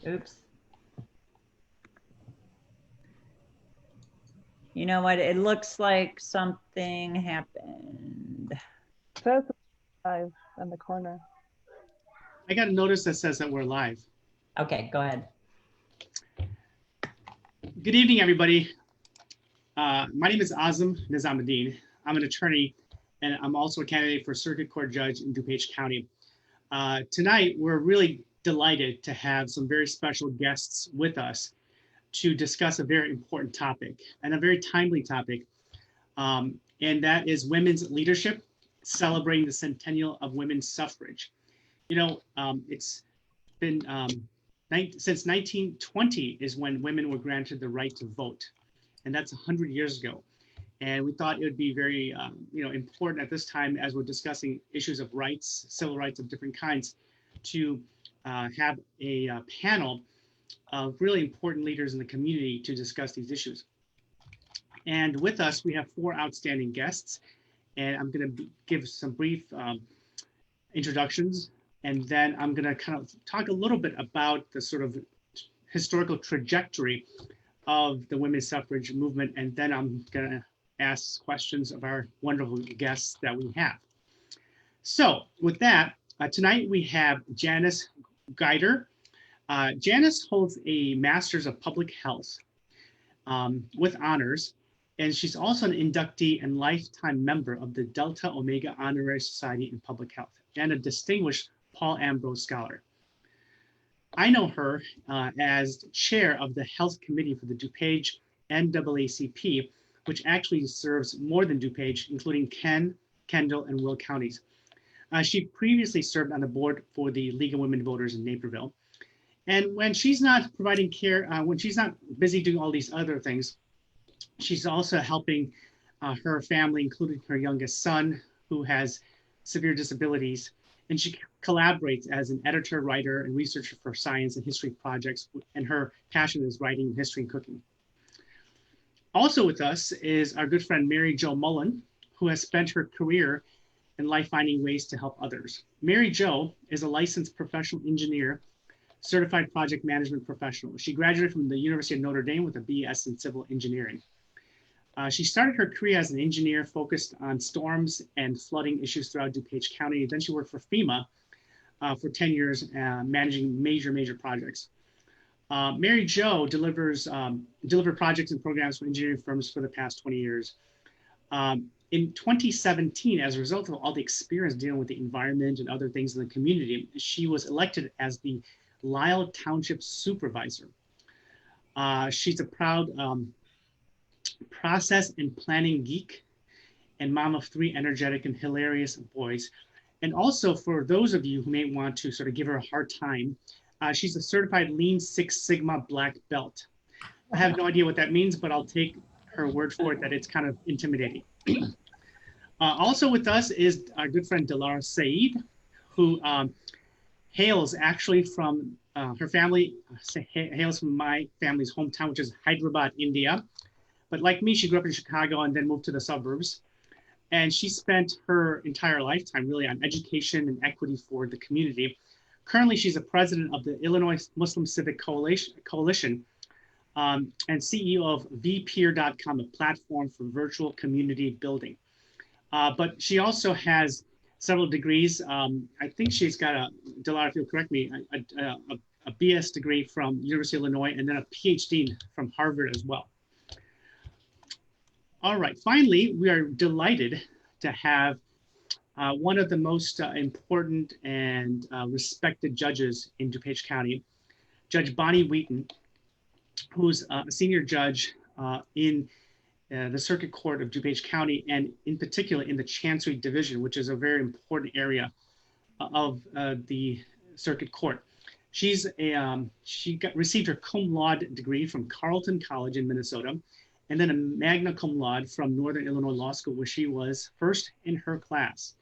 Oops. You know what? It looks like something happened. It says live in the corner. I got a notice that says that we're live. Okay, go ahead. Good evening, everybody. My name is Azam Nizamuddin. I'm an attorney, and I'm also a candidate for Circuit Court Judge in DuPage County. Tonight, we're really delighted to have some very special guests with us to discuss a very important topic and a very timely topic, and that is women's leadership, celebrating the centennial of women's suffrage. You know, it's been since 1920 is when women were granted the right to vote, and that's 100 years ago. And we thought it would be very, important at this time, as we're discussing issues of rights, civil rights of different kinds, to have a panel of really important leaders in the community to discuss these issues. And with us, we have 4 outstanding guests, and I'm going to give some brief introductions, and then I'm going to kind of talk a little bit about the sort of historical trajectory of the women's suffrage movement, and then I'm going to ask questions of our wonderful guests that we have. So with that, tonight we have Janice Guider. Janice holds a Master's of Public Health with honors, and she's also an inductee and lifetime member of the Delta Omega Honorary Society in Public Health and a distinguished Paul Ambrose Scholar. I know her as chair of the Health Committee for the DuPage NAACP, which actually serves more than DuPage, including Ken, Kendall, and Will counties. She previously served on the board for the League of Women Voters in Naperville. And when she's not providing care, when she's not busy doing all these other things, she's also helping her family, including her youngest son, who has severe disabilities. And she collaborates as an editor, writer, and researcher for science and history projects. And her passion is writing, history, and cooking. Also with us is our good friend, Mary Jo Mullen, who has spent her career in life finding ways to help others. Mary Jo is a licensed professional engineer, certified project management professional. She graduated from the University of Notre Dame with a BS in civil engineering. She started her career as an engineer focused on storms and flooding issues throughout DuPage County. Then she worked for FEMA for 10 years, managing major projects. Mary Jo delivered projects and programs for engineering firms for the past 20 years. In 2017, as a result of all the experience dealing with the environment and other things in the community, she was elected as the Lisle Township Supervisor. She's a proud process and planning geek and mom of 3 energetic and hilarious boys. And also, for those of you who may want to sort of give her a hard time, she's a certified Lean Six Sigma black belt. I have no idea what that means, but I'll take her word for it that it's kind of intimidating. Also with us is our good friend Dilara Sayeed, who hails actually from her family, hails from my family's hometown, which is Hyderabad, India. But like me, she grew up in Chicago and then moved to the suburbs. And she spent her entire lifetime really on education and equity for the community. Currently, she's a president of the Illinois Muslim Civic Coalition and CEO of vpeer.com, a platform for virtual community building. But she also has several degrees. I think she's got Dilara, if you'll correct me, a BS degree from University of Illinois and then a PhD from Harvard as well. All right, finally, we are delighted to have one of the most important and respected judges in DuPage County, Judge Bonnie Wheaton, who's a senior judge in the Circuit Court of DuPage County, and in particular in the Chancery Division, which is a very important area of the Circuit Court. She received her cum laude degree from Carleton College in Minnesota, and then a magna cum laude from Northern Illinois Law School, where she was first in her class.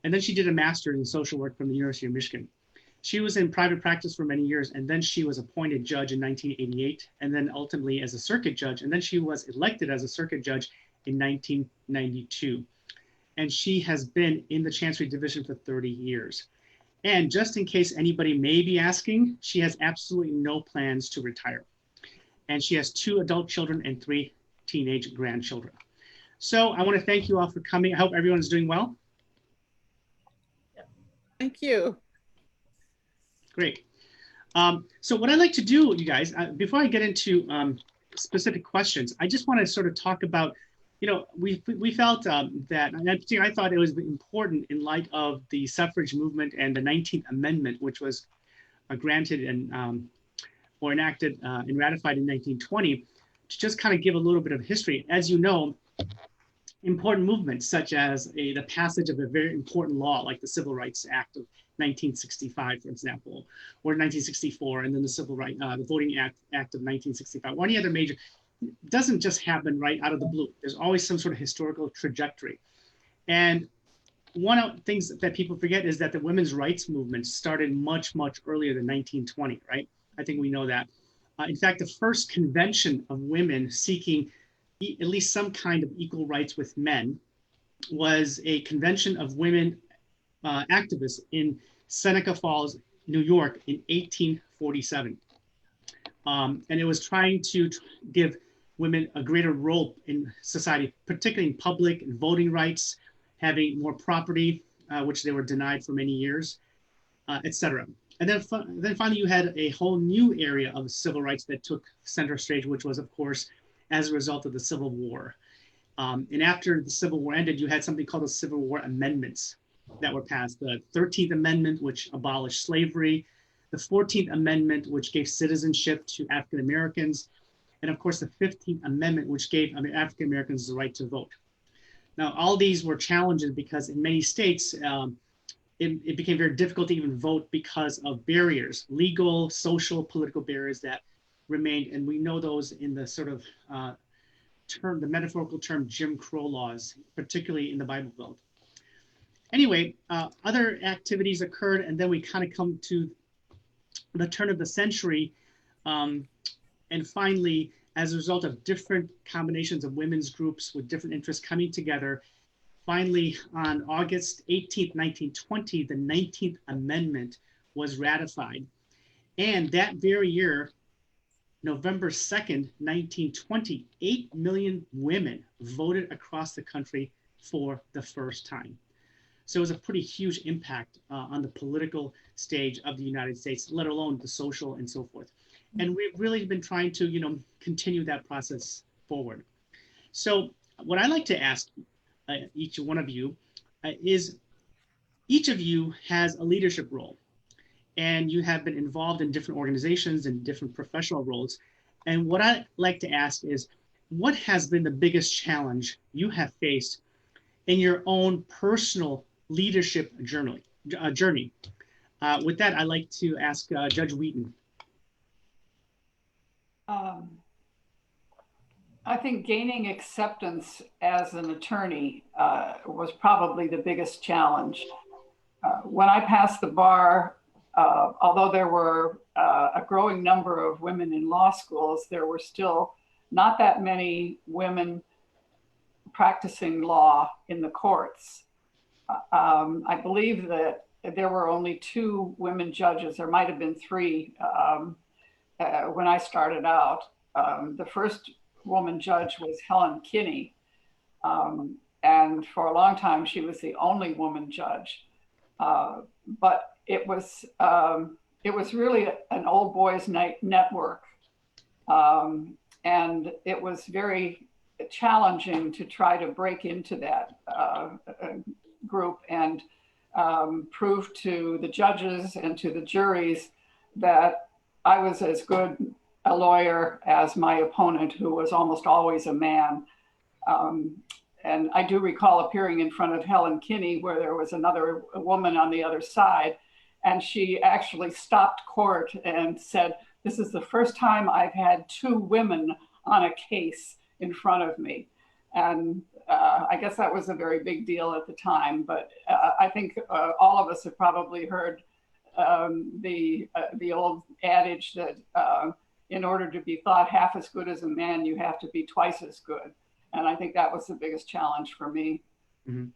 And then she did a master's in social work from the University of Michigan. She was in private practice for many years, and then she was appointed judge in 1988, and then ultimately as a circuit judge, and then she was elected as a circuit judge in 1992. and she has been in the Chancery Division for 30 years. And just in case anybody may be asking, she has absolutely no plans to retire. And she has 2 adult children and 3 teenage grandchildren. So I want to thank you all for coming. I hope everyone is doing well. Thank you. Great. So what I'd like to do, you guys, before I get into specific questions, I just want to sort of talk about, you know, we felt that, and I thought it was important in light of the suffrage movement and the 19th Amendment, which was granted and or enacted and ratified in 1920, to just kind of give a little bit of history. As you know, important movements such as the passage of a very important law like the Civil Rights Act of 1965, for example, or 1964, and then the Voting Act of 1965, or any other major, doesn't just happen right out of the blue. There's always some sort of historical trajectory. And one of the things that people forget is that the women's rights movement started much, much earlier than 1920, right? I think we know that. In fact, the first convention of women seeking at least some kind of equal rights with men was a convention of women activists in Seneca Falls, New York in 1847. And it was trying to give women a greater role in society, particularly in public and voting rights, having more property, which they were denied for many years, et cetera. And then finally, you had a whole new area of civil rights that took center stage, which was, of course, as a result of the Civil War. And after the Civil War ended, you had something called the Civil War Amendments that were passed. The 13th Amendment, which abolished slavery, the 14th Amendment, which gave citizenship to African Americans, and of course the 15th Amendment, which gave African Americans the right to vote. Now, all these were challenges because in many states, it became very difficult to even vote because of barriers, legal, social, political barriers that remained, and we know those in the sort of the metaphorical term Jim Crow laws, particularly in the Bible Belt. Anyway, other activities occurred, and then we kind of come to the turn of the century, and finally, as a result of different combinations of women's groups with different interests coming together, finally, on August 18th, 1920, the 19th Amendment was ratified. And that very year, November 2nd, 1920, 8 million women voted across the country for the first time. So it was a pretty huge impact on the political stage of the United States, let alone the social and so forth. And we've really been trying to, continue that process forward. So what I like to ask each one of you is, each of you has a leadership role, and you have been involved in different organizations and different professional roles. And what I like to ask is, what has been the biggest challenge you have faced in your own personal leadership journey? With that, I'd like to ask Judge Wheaton. I think gaining acceptance as an attorney was probably the biggest challenge. When I passed the bar, although there were a growing number of women in law schools, there were still not that many women practicing law in the courts. I believe that there were only 2 women judges. There might have been 3 when I started out. The first woman judge was Helen Kinney. And for a long time, she was the only woman judge. But it was really an old boys network. And it was very challenging to try to break into that group and prove to the judges and to the juries that I was as good a lawyer as my opponent, who was almost always a man. And I do recall appearing in front of Helen Kinney, where there was another woman on the other side, and she actually stopped court and said, "This is the first time I've had 2 women on a case in front of me." And I guess that was a very big deal at the time, but I think all of us have probably heard the old adage that in order to be thought half as good as a man, you have to be twice as good. And I think that was the biggest challenge for me. Mm-hmm.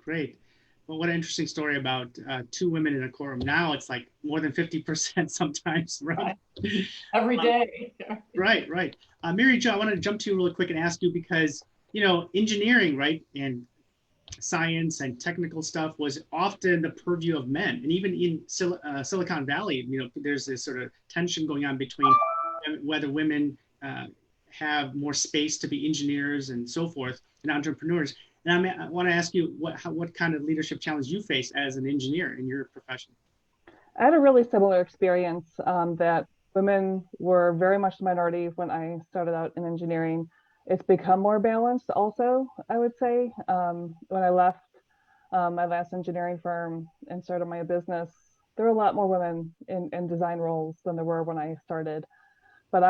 great. Well, what an interesting story about two women in a courtroom. Now it's like more than 50% sometimes, right? Every day. Right, right. Mary Jo, I want to jump to you really quick and ask you because, you know, engineering, right, and science and technical stuff was often the purview of men. And even in Silicon Valley, you know, there's this sort of tension going on between whether women have more space to be engineers and so forth and entrepreneurs. And I want to ask you what kind of leadership challenge you face as an engineer in your profession. I had a really similar experience that women were very much the minority when I started out in engineering. It's become more balanced also, I would say. When I left my last engineering firm and started my business, there were a lot more women in design roles than there were when I started. But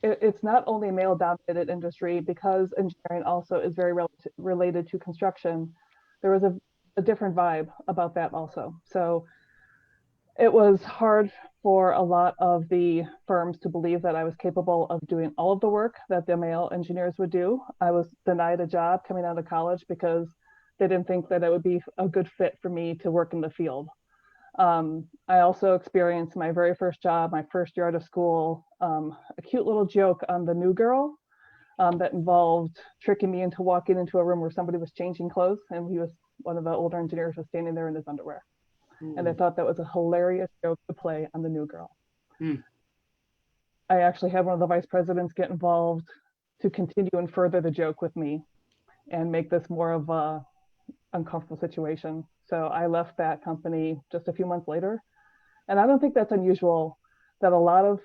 it's not only a male-dominated industry, because engineering also is very related to construction. There was a different vibe about that also. So it was hard for a lot of the firms to believe that I was capable of doing all of the work that the male engineers would do. I was denied a job coming out of college because they didn't think that it would be a good fit for me to work in the field. I also experienced my very first job, my first year out of school, a cute little joke on the new girl that involved tricking me into walking into a room where somebody was changing clothes, and one of the older engineers was standing there in his underwear. And I thought that was a hilarious joke to play on the new girl. I actually had one of the vice presidents get involved to continue and further the joke with me and make this more of a uncomfortable situation. So I left that company just a few months later. And I don't think that's unusual, that a lot of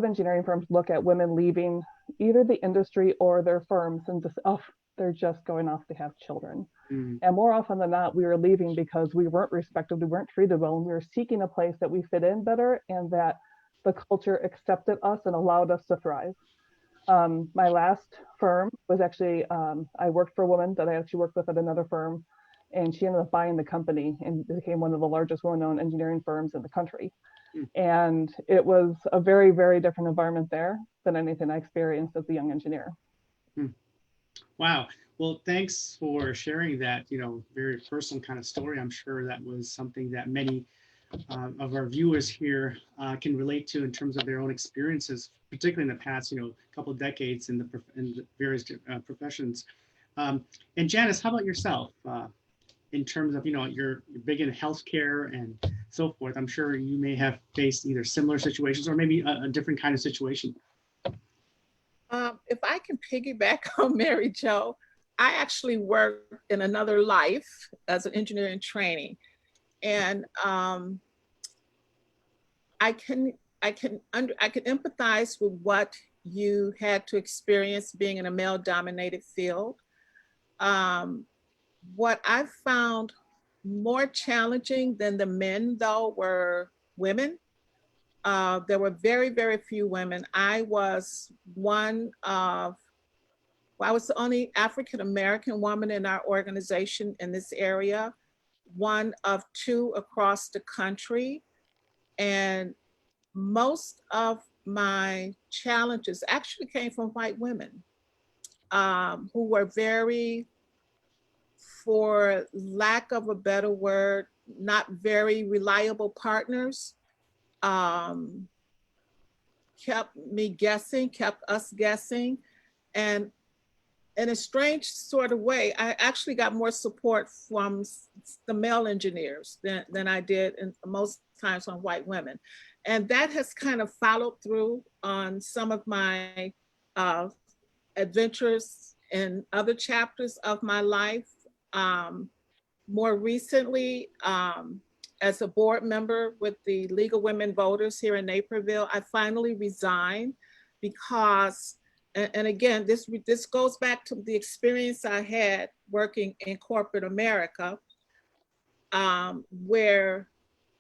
engineering firms look at women leaving either the industry or their firms and just, oh, they're just going off to have children. And more often than not, we were leaving because we weren't respected, we weren't treated well, and we were seeking a place that we fit in better and that the culture accepted us and allowed us to thrive. My last firm was actually, I worked for a woman that I actually worked with at another firm, and she ended up buying the company and became one of the largest well-known engineering firms in the country. And it was a very, very different environment there than anything I experienced as a young engineer. Wow. Well, thanks for sharing that, you know, very personal kind of story. I'm sure that was something that many of our viewers here can relate to in terms of their own experiences, particularly in the past, you know, couple of decades in the various professions. And Janice, how about yourself? In terms of, you know, you're big in healthcare and so forth. I'm sure you may have faced either similar situations or maybe a different kind of situation. If I can piggyback on Mary Jo, I actually worked in another life as an engineer in training, and I can empathize with what you had to experience being in a male-dominated field. What I found more challenging than the men, though, were women. There were very, very few women. I was I was the only African-American woman in our organization in this area, one of two across the country. And most of my challenges actually came from white women who were very, for lack of a better word, not very reliable partners. Kept us guessing. And in a strange sort of way, I actually got more support from the male engineers than I did most times on white women. And that has kind of followed through on some of my adventures in other chapters of my life. More recently, as a board member with the League of Women Voters here in Naperville, I finally resigned because, and again, this goes back to the experience I had working in corporate America, where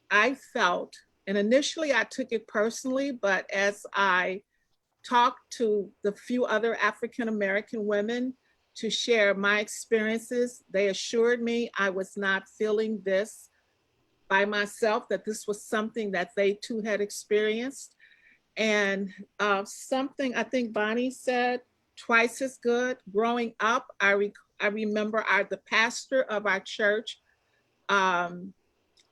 I felt, and initially I took it personally, but as I talked to the few other African-American women to share my experiences, they assured me I was not feeling this by myself, that this was something that they too had experienced. And something I think Bonnie said, twice as good. Growing up, I I remember the pastor of our church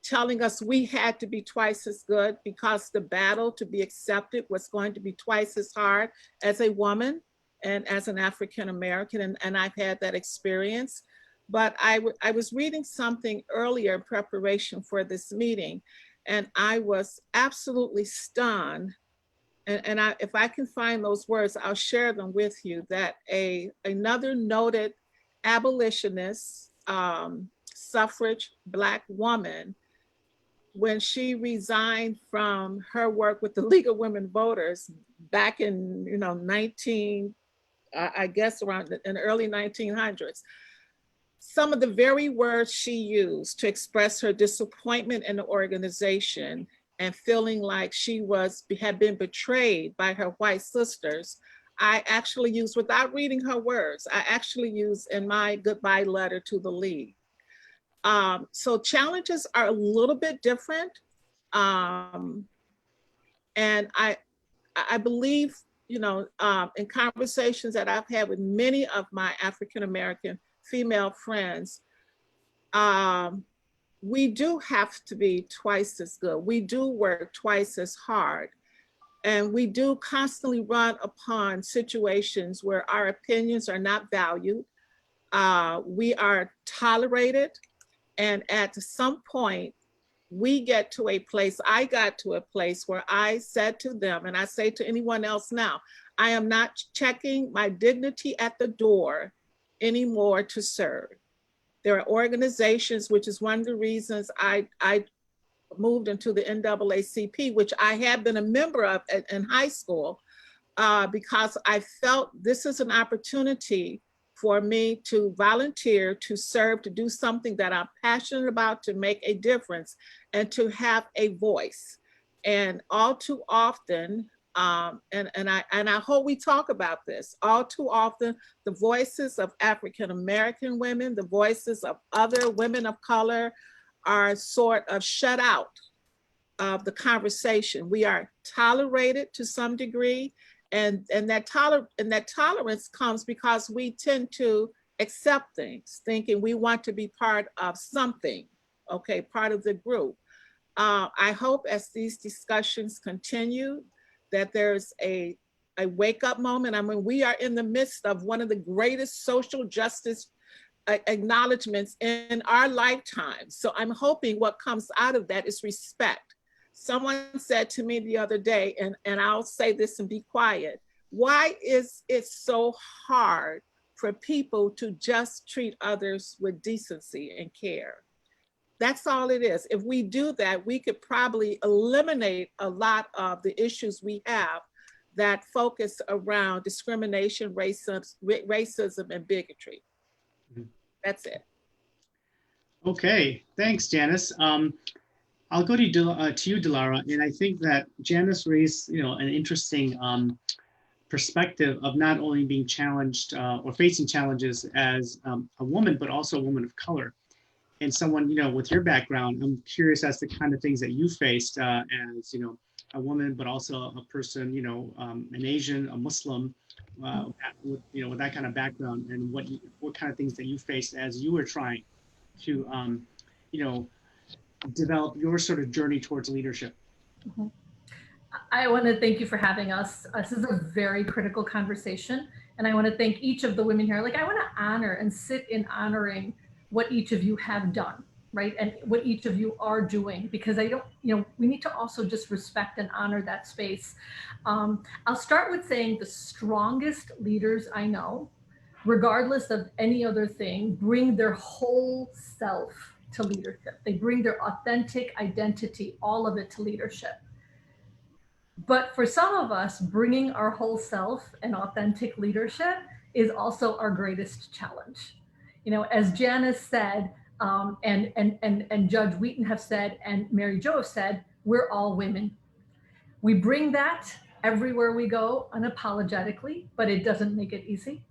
telling us we had to be twice as good because the battle to be accepted was going to be twice as hard as a woman and as an African American, and I've had that experience. But I was reading something earlier in preparation for this meeting, and I was absolutely stunned. And if I can find those words, I'll share them with you, that another noted abolitionist, suffrage Black woman, when she resigned from her work with the League of Women Voters back in, I guess around in the early 1900s, some of the very words she used to express her disappointment in the organization and feeling like she had been betrayed by her white sisters, I actually used, without reading her words, I actually used in my goodbye letter to the League. So challenges are a little bit different. And I believe, in conversations that I've had with many of my African-American female friends, we do have to be twice as good. We do work twice as hard. And we do constantly run upon situations where our opinions are not valued. We are tolerated. And at some point, we get to a place, I got to a place where I said to them, and I say to anyone else now, I am not checking my dignity at the door anymore to serve. There are organizations, which is one of the reasons I moved into the NAACP, which I had been a member of in high school, because I felt this is an opportunity for me to volunteer, to serve, to do something that I'm passionate about, to make a difference, and to have a voice. And all too often, and I hope we talk about this, all too often, the voices of African-American women, the voices of other women of color are sort of shut out of the conversation. We are tolerated to some degree, and that tolerance comes because we tend to accept things, thinking we want to be part of something, okay, part of the group. I hope as these discussions continue that there's a wake-up moment. I mean, we are in the midst of one of the greatest social justice acknowledgements in our lifetime. So I'm hoping what comes out of that is respect. Someone said to me the other day, and I'll say this and be quiet, why is it so hard for people to just treat others with decency and care? That's all it is. If we do that, we could probably eliminate a lot of the issues we have that focus around discrimination, racism, and bigotry. That's it. Okay, thanks, Janice. I'll go to you, Dilara, and I think that Janice raised, an interesting perspective of not only being challenged or facing challenges as a woman, but also a woman of color. And someone, with your background, I'm curious as to the kind of things that you faced as, a woman, but also a person, an Asian, a Muslim, with that kind of background, and what kind of things that you faced as you were trying to, develop your sort of journey towards leadership. Mm-hmm. I want to thank you for having us. This is a very critical conversation, and I want to thank each of the women here. I want to honor and sit in honoring what each of you have done, right? And what each of you are doing, because we need to also just respect and honor that space. I'll start with saying the strongest leaders I know, regardless of any other thing, bring their whole self to leadership. They bring their authentic identity, all of it, to leadership. But for some of us, bringing our whole self and authentic leadership is also our greatest challenge. As Janice said, and Judge Wheaton have said, and Mary Jo have said, we're all women. We bring that everywhere we go unapologetically, but it doesn't make it easy.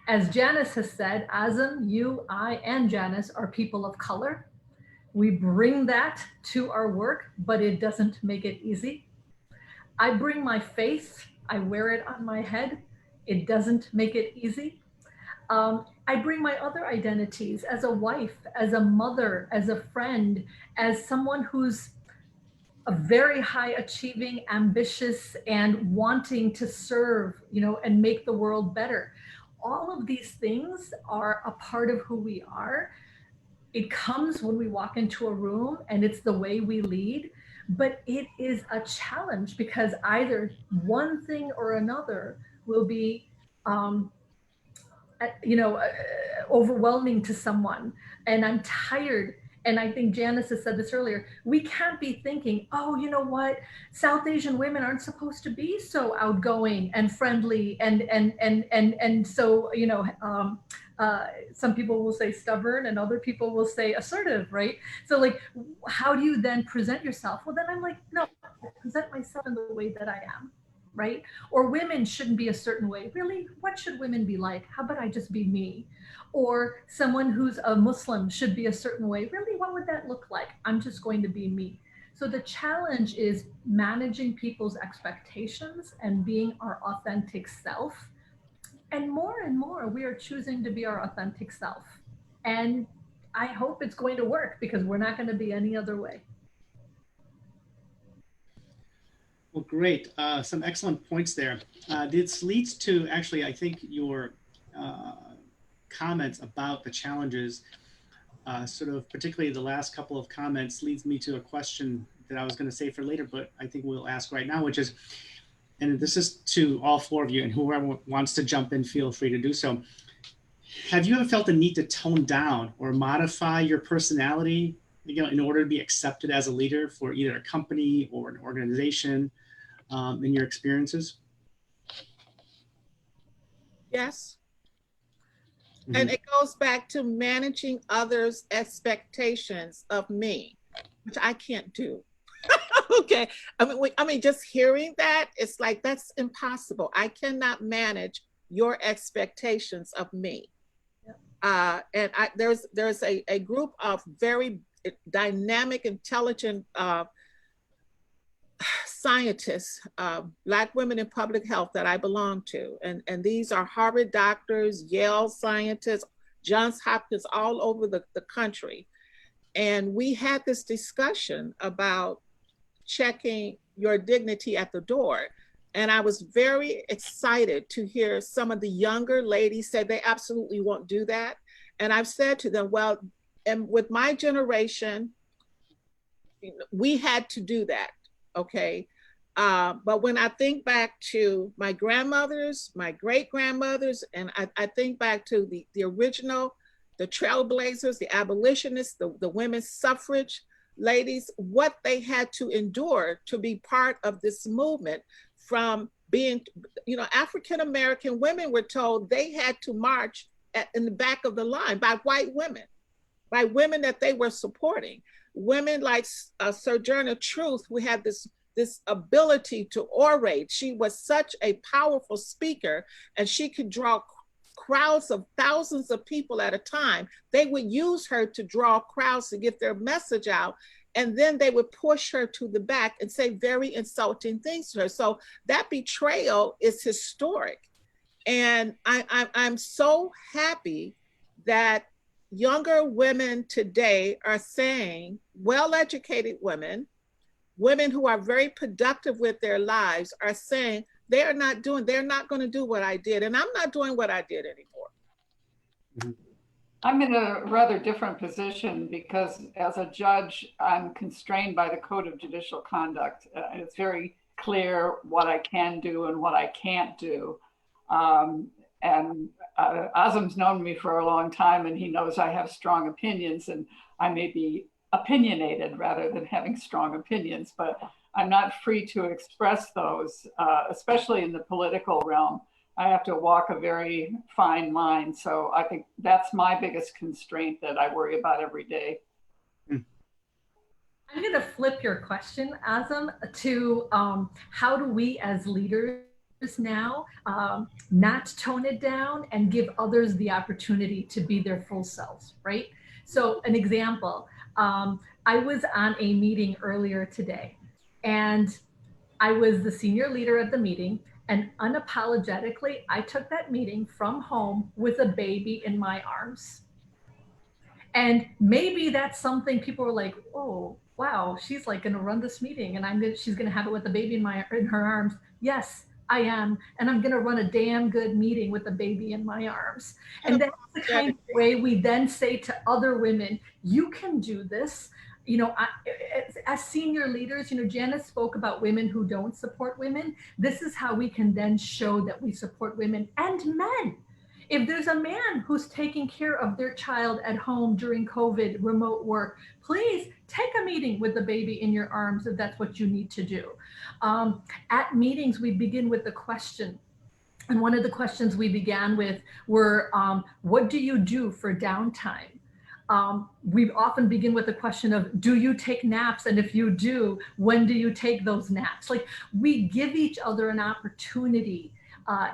As Janice has said, Azam, you, I, and Janice are people of color. We bring that to our work, but it doesn't make it easy. I bring my faith, I wear it on my head. It doesn't make it easy. I bring my other identities as a wife, as a mother, as a friend, as someone who's a very high achieving, ambitious, and wanting to serve, and make the world better. All of these things are a part of who we are. It comes when we walk into a room, and it's the way we lead, but it is a challenge because either one thing or another will be overwhelming to someone. And I'm tired. And I think Janice has said this earlier. We can't be thinking, oh, you know what? South Asian women aren't supposed to be so outgoing and friendly and so, some people will say stubborn and other people will say assertive, right? So like, how do you then present yourself? Well, then I'm like, no, I present myself in the way that I am. Right? Or women shouldn't be a certain way. Really, what should women be like? How about I just be me? Or someone who's a Muslim should be a certain way. Really, what would that look like? I'm just going to be me. So the challenge is managing people's expectations and being our authentic self. And more, we are choosing to be our authentic self. And I hope it's going to work because we're not going to be any other way. Well, great. Some excellent points there. This leads to actually, I think, your comments about the challenges, sort of particularly the last couple of comments leads me to a question that I was going to say for later, but I think we'll ask right now, which is, and this is to all four of you, and whoever wants to jump in, feel free to do so. Have you ever felt the need to tone down or modify your personality, in order to be accepted as a leader for either a company or an organization? In your experiences? Yes. Mm-hmm. And it goes back to managing others' expectations of me, which I can't do. Okay. I mean, just hearing that, it's like, that's impossible. I cannot manage your expectations of me. And there's a group of very dynamic, intelligent scientists, Black women in public health that I belong to. And these are Harvard doctors, Yale scientists, Johns Hopkins, all over the country. And we had this discussion about checking your dignity at the door. And I was very excited to hear some of the younger ladies say they absolutely won't do that. And I've said to them, well, and with my generation, we had to do that, okay? But when I think back to my grandmothers, my great-grandmothers, and I think back to the original, the trailblazers, the abolitionists, the women's suffrage ladies, what they had to endure to be part of this movement, from being, African-American women were told they had to march in the back of the line by white women, by women that they were supporting. Women like Sojourner Truth, who had this ability to orate. She was such a powerful speaker, and she could draw crowds of thousands of people at a time. They would use her to draw crowds to get their message out, and then they would push her to the back and say very insulting things to her. So that betrayal is historic. And I'm so happy that younger women today are saying, well-educated women who are very productive with their lives are saying they're not going to do what I did. And I'm not doing what I did anymore. Mm-hmm. I'm in a rather different position because as a judge, I'm constrained by the Code of Judicial Conduct. It's very clear what I can do and what I can't do. Azam's known me for a long time, and he knows I have strong opinions, and I may be opinionated rather than having strong opinions, but I'm not free to express those, especially in the political realm. I have to walk a very fine line. So I think that's my biggest constraint that I worry about every day. I'm going to flip your question, Azam, to how do we as leaders now not tone it down and give others the opportunity to be their full selves, right? So an example, I was on a meeting earlier today, and I was the senior leader at the meeting, And unapologetically, I took that meeting from home with a baby in my arms. And maybe that's something people were like, oh, wow, she's like gonna run this meeting and she's gonna have it with a baby in her arms. Yes, I am. And I'm gonna run a damn good meeting with a baby in my arms. And that's the kind of way we then say to other women, you can do this. You know, as senior leaders, you know, Janice spoke about women who don't support women. This is how we can then show that we support women and men. If there's a man who's taking care of their child at home during COVID, remote work, please take a meeting with the baby in your arms if that's what you need to do. At meetings, we begin with the question. And one of the questions we began with were, what do you do for downtime? We often begin with the question of, do you take naps? And if you do, when do you take those naps? Like, we give each other an opportunity.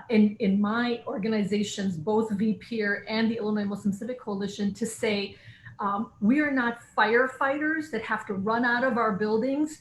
In my organizations, both VPeer and the Illinois Muslim Civic Coalition, to say, we are not firefighters that have to run out of our buildings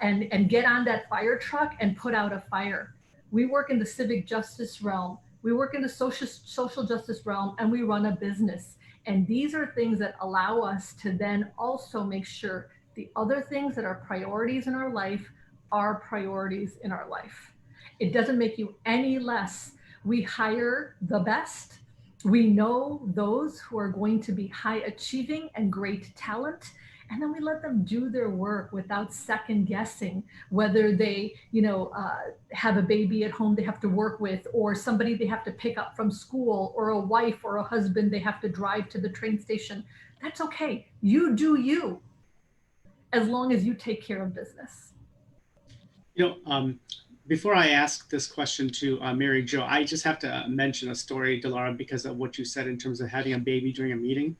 and get on that fire truck and put out a fire. We work in the civic justice realm. We work in the social justice realm, and we run a business. And these are things that allow us to then also make sure the other things that are priorities in our life are priorities in our life. It doesn't make you any less. We hire the best. We know those who are going to be high achieving and great talent. And then we let them do their work without second guessing whether they, you know, have a baby at home they have to work with, or somebody they have to pick up from school, or a wife or a husband they have to drive to the train station. That's okay. You do you, as long as you take care of business. You know, before I ask this question to Mary Jo, I just have to mention a story, Dilara, because of what you said in terms of having a baby during a meeting.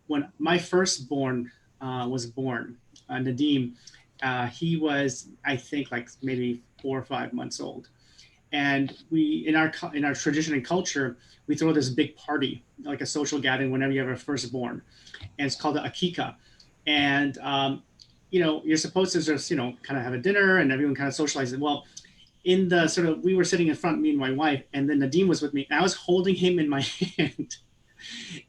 When my firstborn was born, Nadim, he was, I think, like maybe 4 or 5 months old. And we, in our tradition and culture, we throw this big party, like a social gathering whenever you have a firstborn. And it's called the Akika. And you know, you're supposed to just, you know, kind of have a dinner and everyone kind of socializes. Well, in the sort of, we were sitting in front, me and my wife, and then Nadim was with me, and I was holding him in my hand.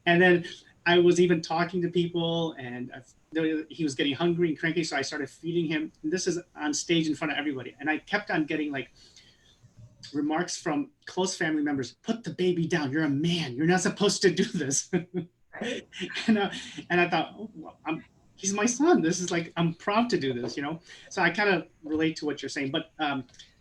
And then I was even talking to people, and he was getting hungry and cranky, so I started feeding him. And this is on stage in front of everybody. And I kept on getting like remarks from close family members, put the baby down, you're a man, you're not supposed to do this. And I thought, oh, well, he's my son. This is like, I'm proud to do this, you know? So I kind of relate to what you're saying, but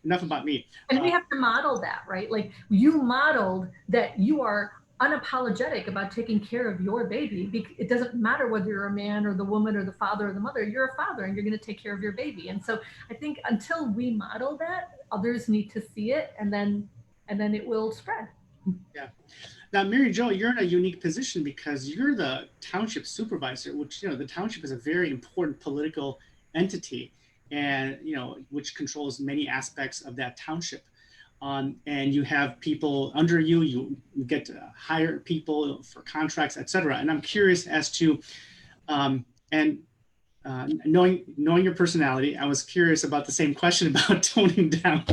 enough about me. And we have to model that, right? Like, you modeled that you are unapologetic about taking care of your baby. It doesn't matter whether you're a man or the woman or the father or the mother, you're a father and you're going to take care of your baby. And so I think until we model that, others need to see it, and then it will spread. Yeah. Now, Mary Jo, you're in a unique position because you're the township supervisor, which, you know, the township is a very important political entity, and, you know, which controls many aspects of that township. And you have people under you, you get to hire people for contracts, et cetera. And I'm curious as to, knowing your personality, I was curious about the same question about toning down.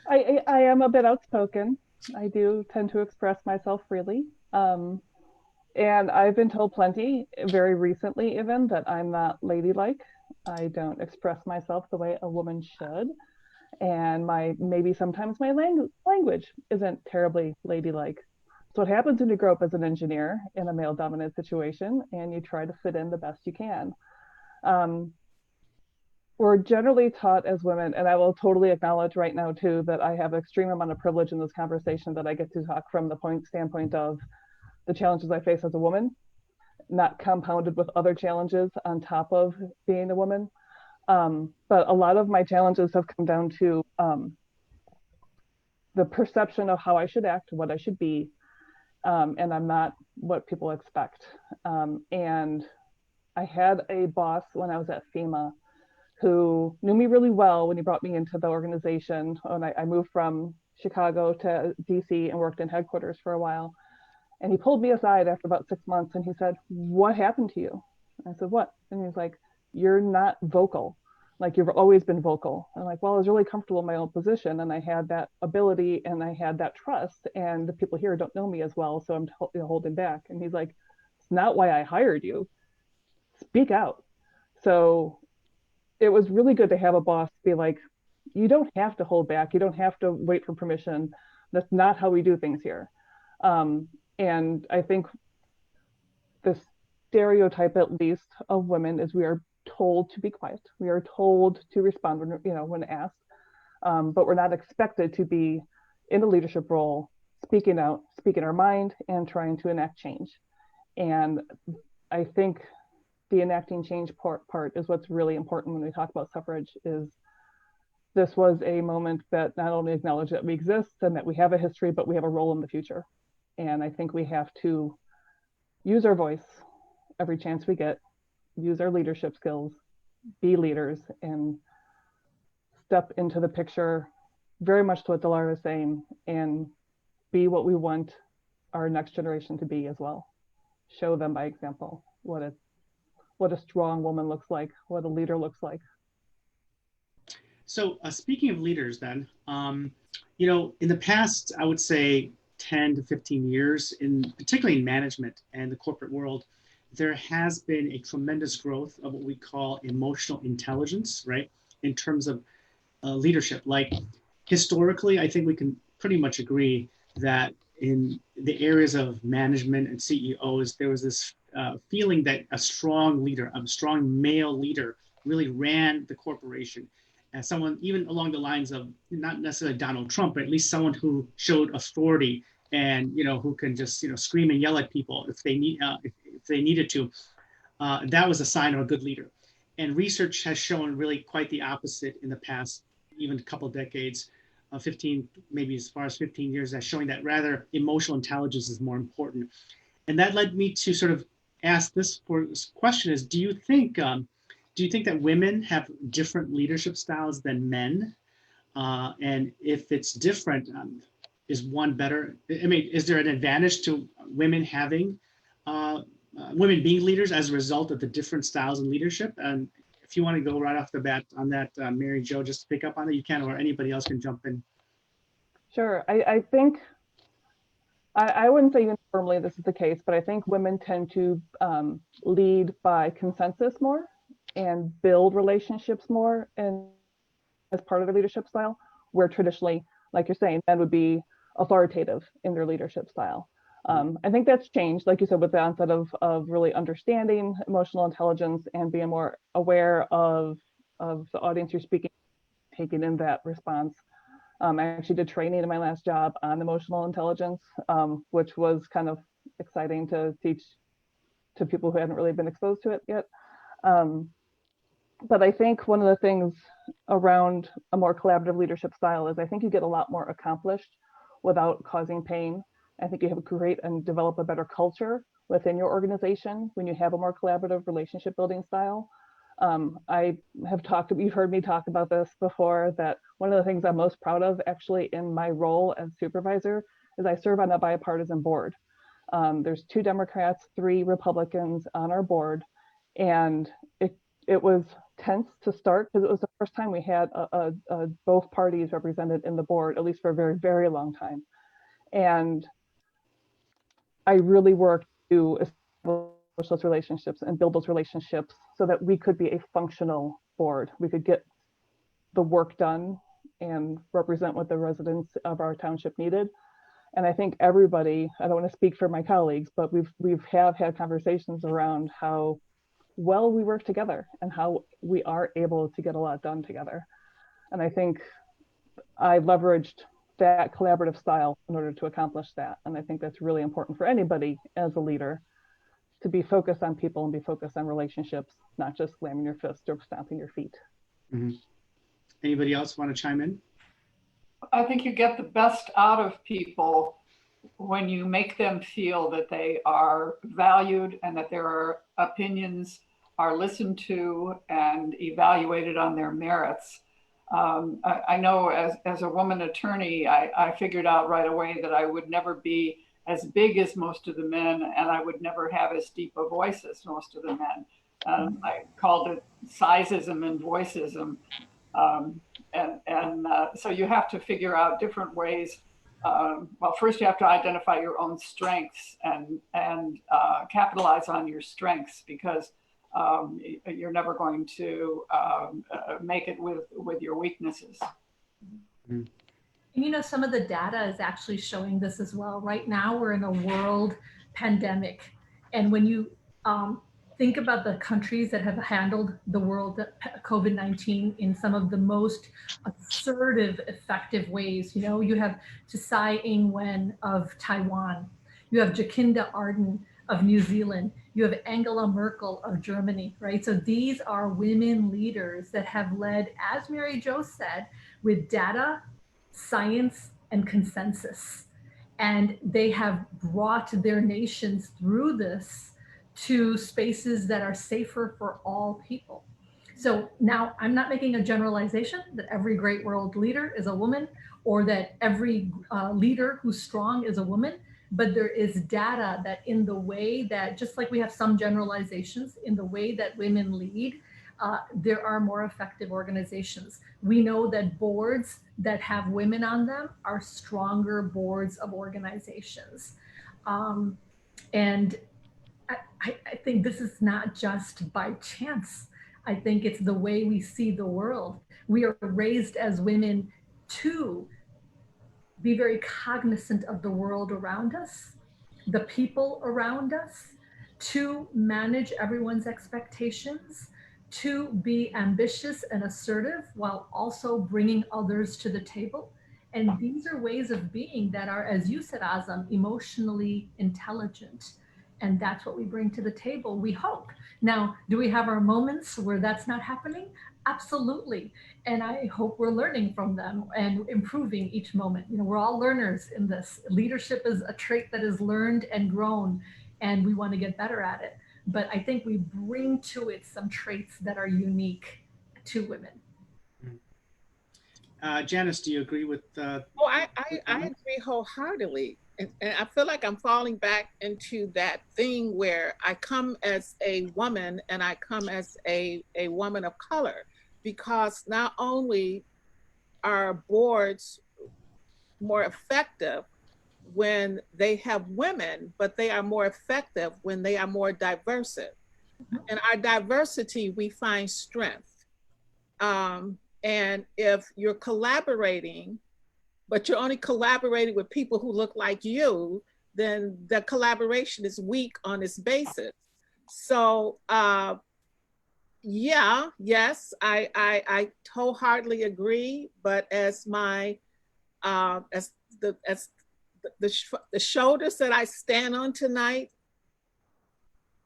I am a bit outspoken. I do tend to express myself freely. And I've been told plenty, very recently even, that I'm not ladylike. I don't express myself the way a woman should. And maybe sometimes my language isn't terribly ladylike. So what happens when you grow up as an engineer in a male-dominant situation and you try to fit in the best you can? We're generally taught as women, and I will totally acknowledge right now too that I have an extreme amount of privilege in this conversation, that I get to talk from the standpoint of the challenges I face as a woman, not compounded with other challenges on top of being a woman. But a lot of my challenges have come down to the perception of how I should act, what I should be, and I'm not what people expect. And I had a boss when I was at FEMA who knew me really well when he brought me into the organization. When I moved from Chicago to DC and worked in headquarters for a while. And he pulled me aside after about 6 months and he said, "What happened to you?" I said, "What?" And he's like, "You're not vocal." Like, you've always been vocal. And I'm like, well, I was really comfortable in my own position, and I had that ability and I had that trust, and the people here don't know me as well, so I'm holding back. And he's like, it's not why I hired you. Speak out. So it was really good to have a boss be like, you don't have to hold back. You don't have to wait for permission. That's not how we do things here. And I think the stereotype, at least, of women is we are told to be quiet. We are told to respond when asked, but we're not expected to be in a leadership role, speaking out, speaking our mind, and trying to enact change. And I think the enacting change part is what's really important when we talk about suffrage. Is this was a moment that not only acknowledged that we exist and that we have a history, but we have a role in the future. And I think we have to use our voice every chance we get, use our leadership skills, be leaders, and step into the picture, very much to what Dilara is saying, and be what we want our next generation to be as well. Show them by example what a strong woman looks like, what a leader looks like. So speaking of leaders then, you know, in the past, I would say 10 to 15 years, particularly in management and the corporate world, there has been a tremendous growth of what we call emotional intelligence, right? In terms of leadership. Like, historically, I think we can pretty much agree that in the areas of management and CEOs, there was this feeling that a strong leader, a strong male leader, really ran the corporation. As someone, even along the lines of not necessarily Donald Trump, but at least someone who showed authority and, you know, who can just, you know, scream and yell at people if they needed to. That was a sign of a good leader. And research has shown really quite the opposite in the past, even a couple of decades, 15, maybe as far as 15 years, that's showing that rather emotional intelligence is more important. And that led me to sort of ask this question is, do you think that women have different leadership styles than men? And if it's different, is one better? I mean, is there an advantage to women having, women being leaders as a result of the different styles in leadership? And if you want to go right off the bat on that, Mary Jo, just to pick up on it, you can, or anybody else can jump in. Sure. I think, I wouldn't say uniformly this is the case, but I think women tend to lead by consensus more and build relationships more, and as part of their leadership style, where traditionally, like you're saying, men would be authoritative in their leadership style. I think that's changed, like you said, with the onset of really understanding emotional intelligence and being more aware of the audience you're speaking, taking in that response. I actually did training in my last job on emotional intelligence, which was kind of exciting to teach to people who hadn't really been exposed to it yet. But I think one of the things around a more collaborative leadership style is I think you get a lot more accomplished without causing pain. I think you have to create and develop a better culture within your organization when you have a more collaborative relationship building style. I have you've heard me talk about this before, that one of the things I'm most proud of actually in my role as supervisor is I serve on a bipartisan board. There's 2 Democrats, 3 Republicans on our board. And it was tense to start because it was the first time we had both parties represented in the board, at least for a very, very long time. And I really worked to establish those relationships and build those relationships so that we could be a functional board. We could get the work done and represent what the residents of our township needed. And I think everybody, I don't want to speak for my colleagues, but we've had conversations around how well we work together and how we are able to get a lot done together. And I think I leveraged that collaborative style in order to accomplish that. And I think that's really important for anybody as a leader, to be focused on people and be focused on relationships, not just slamming your fist or stomping your feet. Mm-hmm. Anybody else want to chime in? I think you get the best out of people when you make them feel that they are valued and that their opinions are listened to and evaluated on their merits. I know as a woman attorney, I figured out right away that I would never be as big as most of the men, and I would never have as deep a voice as most of the men. I called it sizeism and voiceism. So you have to figure out different ways. Well, first you have to identify your own strengths and capitalize on your strengths, because you're never going to make it with your weaknesses. And you know, some of the data is actually showing this as well. Right now, we're in a world pandemic. And when you think about the countries that have handled the world COVID-19 in some of the most assertive, effective ways, you know, you have Tsai Ing-wen of Taiwan, you have Jacinda Ardern of New Zealand, you have Angela Merkel of Germany, right? So these are women leaders that have led, as Mary Jo said, with data, science, and consensus. And they have brought their nations through this to spaces that are safer for all people. So now I'm not making a generalization that every great world leader is a woman, or that every leader who's strong is a woman, but there is data that in the way that, just like we have some generalizations, in the way that women lead, there are more effective organizations. We know that boards that have women on them are stronger boards of organizations. And I think this is not just by chance. I think it's the way we see the world. We are raised as women to be very cognizant of the world around us, the people around us, to manage everyone's expectations, to be ambitious and assertive while also bringing others to the table. And these are ways of being that are, as you said, Azam, emotionally intelligent. And that's what we bring to the table, we hope. Now, do we have our moments where that's not happening? Absolutely. And I hope we're learning from them and improving each moment. You know, we're all learners in this. Leadership is a trait that is learned and grown, and we want to get better at it. But I think we bring to it some traits that are unique to women. Janice, do you agree with? Oh, I agree wholeheartedly. And I feel like I'm falling back into that thing where I come as a woman and I come as a woman of color, because not only are boards more effective when they have women, but they are more effective when they are more diverse. In our diversity, we find strength. And if you're collaborating, but you're only collaborating with people who look like you, then the collaboration is weak on its basis. So yes, I wholeheartedly agree. But as my as the shoulders that I stand on tonight,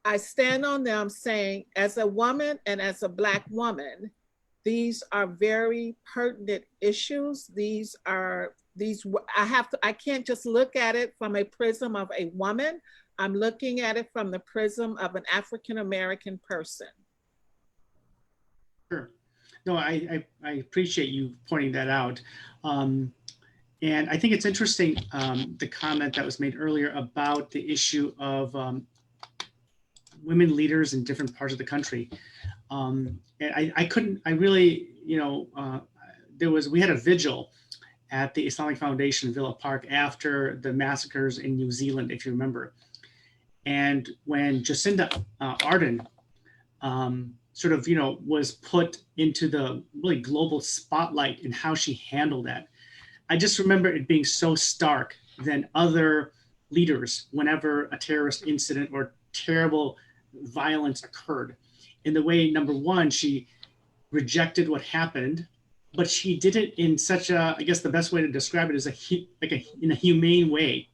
I stand on them saying, as a woman and as a Black woman, these are very pertinent issues. I can't just look at it from a prism of a woman. I'm looking at it from the prism of an African-American person. Sure. No, I appreciate you pointing that out. And I think it's interesting, the comment that was made earlier about the issue of women leaders in different parts of the country. And we had a vigil at the Islamic Foundation in Villa Park after the massacres in New Zealand, if you remember. And when Jacinda Ardern was put into the really global spotlight in how she handled that, I just remember it being so stark than other leaders whenever a terrorist incident or terrible violence occurred. In the way, number one, she rejected what happened, but she did it in such a, I guess the best way to describe it is in a humane way,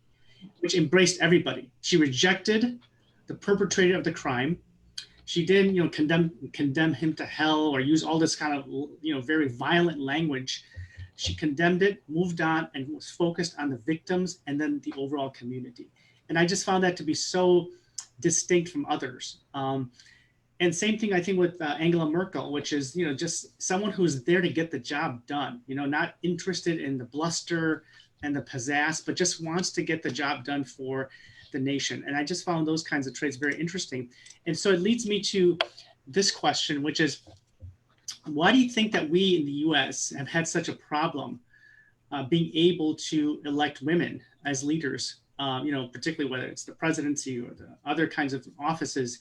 which embraced everybody. She rejected the perpetrator of the crime. She didn't, condemn him to hell or use all this kind of, very violent language. She condemned it, moved on, and was focused on the victims and then the overall community. And I just found that to be so distinct from others. And same thing, I think, with Angela Merkel, which is, just someone who's there to get the job done, not interested in the bluster and the pizzazz, but just wants to get the job done for the nation. And I just found those kinds of traits very interesting. And so it leads me to this question, which is, why do you think that we in the US have had such a problem being able to elect women as leaders, particularly whether it's the presidency or the other kinds of offices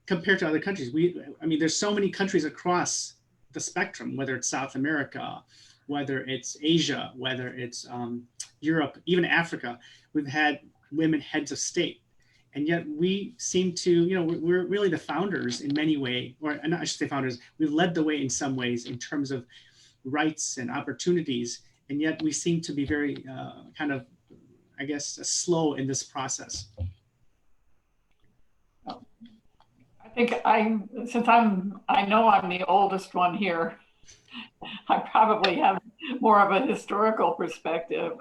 compared to other countries? There's so many countries across the spectrum, whether it's South America, whether it's Asia, whether it's Europe, even Africa, we've had women heads of state. And yet we seem to, we're really the founders in many ways, or not, I should say founders, we've led the way in some ways in terms of rights and opportunities. And yet we seem to be very slow in this process. I think I know I'm the oldest one here, I probably have more of a historical perspective.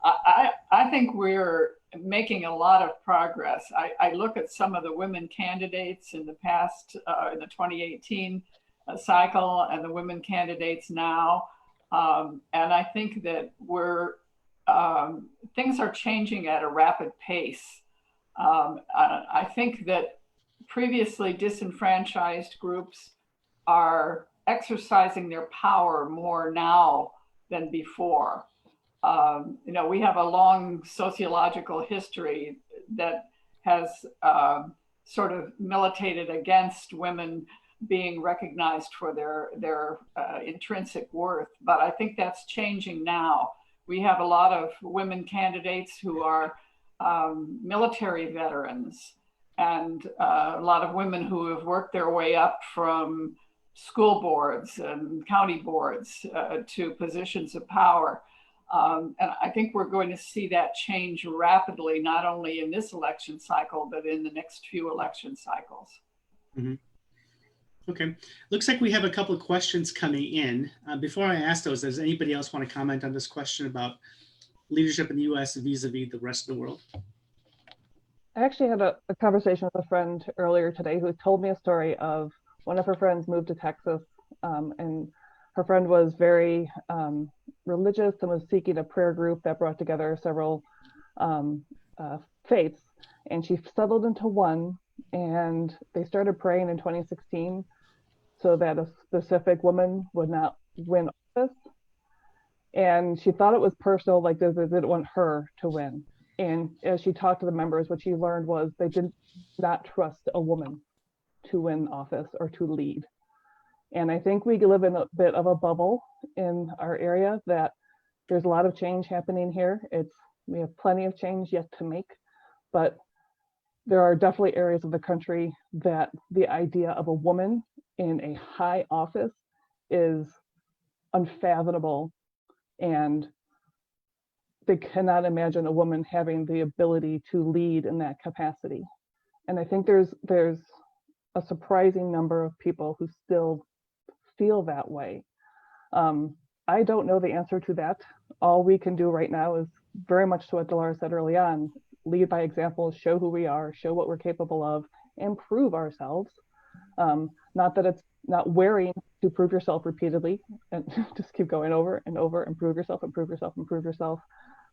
I think we're making a lot of progress. I look at some of the women candidates in the past, in the 2018 cycle, and the women candidates now. And I think that things are changing at a rapid pace. I think that previously disenfranchised groups are exercising their power more now than before. We have a long sociological history that has sort of militated against women being recognized for their intrinsic worth. But I think that's changing now. We have a lot of women candidates who are military veterans, and a lot of women who have worked their way up from school boards and county boards to positions of power. And I think we're going to see that change rapidly, not only in this election cycle, but in the next few election cycles. Mm-hmm. Okay, looks like we have a couple of questions coming in. Before I ask those, does anybody else want to comment on this question about leadership in the US vis-a-vis the rest of the world? I actually had a conversation with a friend earlier today who told me a story of one of her friends moved to Texas, and her friend was very religious and was seeking a prayer group that brought together several faiths. And she settled into one, and they started praying in 2016 so that a specific woman would not win office. And she thought it was personal, like they didn't want her to win. And as she talked to the members, what she learned was they did not trust a woman to win office or to lead. And I think we live in a bit of a bubble in our area, that there's a lot of change happening here. We have plenty of change yet to make, but there are definitely areas of the country that the idea of a woman in a high office is unfathomable, and they cannot imagine a woman having the ability to lead in that capacity. And I think there's a surprising number of people who still feel that way. I don't know the answer to that. All we can do right now is very much to what Dolores said early on, lead by example, show who we are, show what we're capable of, and prove ourselves. Not that it's not wearing to prove yourself repeatedly and just keep going over and over and prove yourself and prove yourself and prove yourself.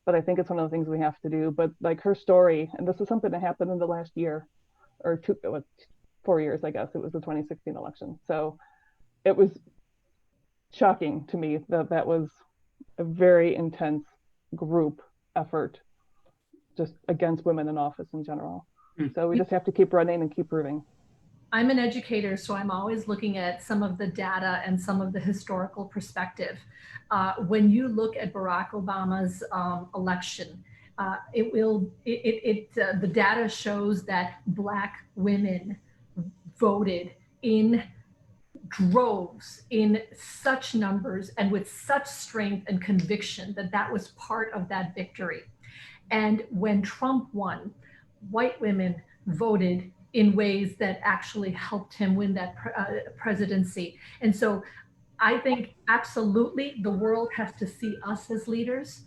But I think it's one of the things we have to do. But like her story, and this is something that happened in the last year or 4 years, I guess. It was the 2016 election. So it was shocking to me that was a very intense group effort just against women in office in general. So we just have to keep running and keep proving. I'm an educator, so I'm always looking at some of the data and some of the historical perspective. When you look at Barack Obama's election, the data shows that Black women voted in droves, in such numbers and with such strength and conviction that was part of that victory. And when Trump won, white women voted in ways that actually helped him win that presidency. And so I think absolutely the world has to see us as leaders,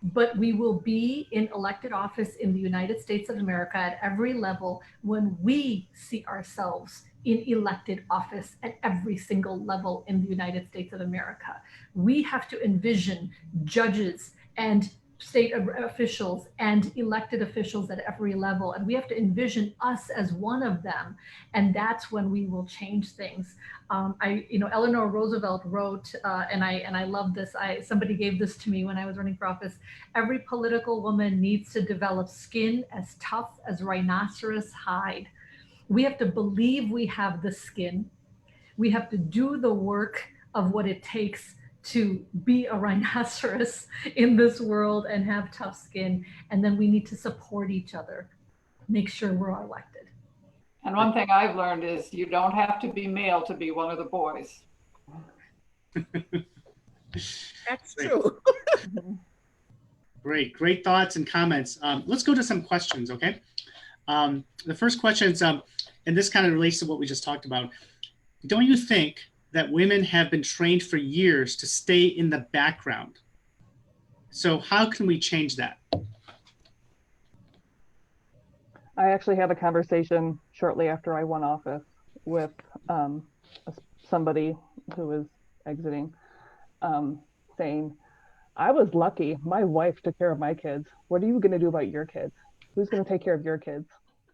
but we will be in elected office in the United States of America at every level when we see ourselves in elected office at every single level in the United States of America. We have to envision judges and state officials and elected officials at every level. And we have to envision us as one of them. And that's when we will change things. Eleanor Roosevelt wrote, and I love this, somebody gave this to me when I was running for office: every political woman needs to develop skin as tough as rhinoceros hide. We have to believe we have the skin. We have to do the work of what it takes to be a rhinoceros in this world and have tough skin. And then we need to support each other, make sure we're all elected. And one thing I've learned is you don't have to be male to be one of the boys. That's true. Great thoughts and comments. Let's go to some questions, okay? The first question is, and this kind of relates to what we just talked about. Don't you think that women have been trained for years to stay in the background? So how can we change that? I actually had a conversation shortly after I won office with somebody who was exiting, saying, I was lucky. My wife took care of my kids. What are you going to do about your kids? Who's going to take care of your kids?